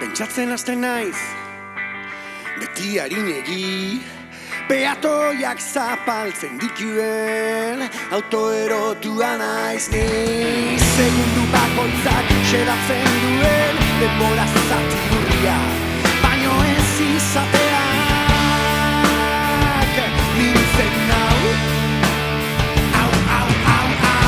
Pentsatzen hasten naiz, beti harinegi, peatoiak zapaltzen dituen, autoerotua naiz ni. Segundu bakoitzak xedatzen duen, denbora zati hurria, baino ez izateak, nintzen nau. Au, au, au, au.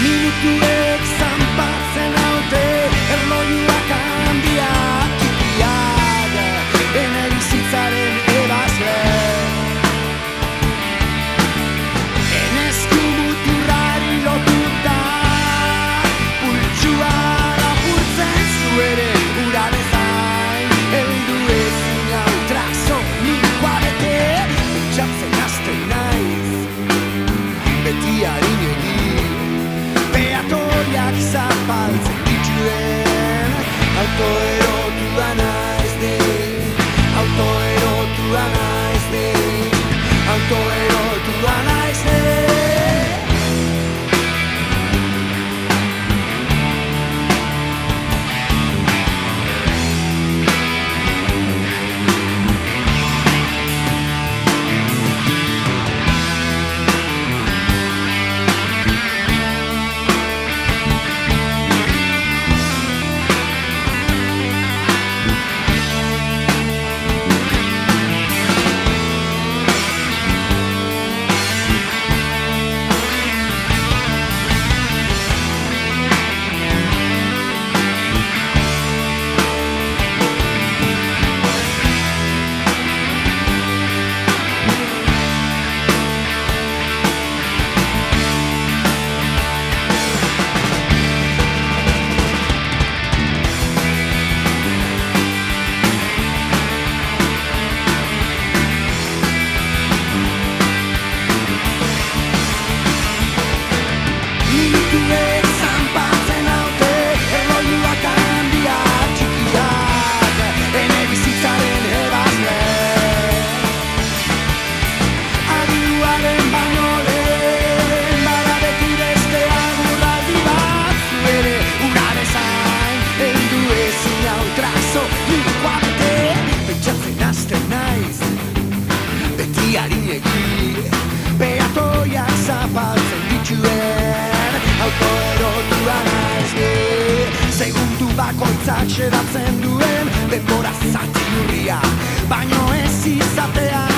Minutuek zanpatzen haute, erlojuak handiak txikiak, ene bizitzaren ebasle. Ene eskumuturrari lotuta, pultsua lapurtzen zuere ura bezain, heldu ezin hau trazo nikoa bete, pentsatzen hasten naiz, beti harinegi. Peatoiak zapaltzen dituen, autoerotua naiz ni, autoerotua naiz ni, autoerotua naiz ni. Peatoiak zapaltzen dituen, autoerotua naiz ni. Segundu bakoitzak xedatzen duen, denbora zati hurria, baino ez izatea.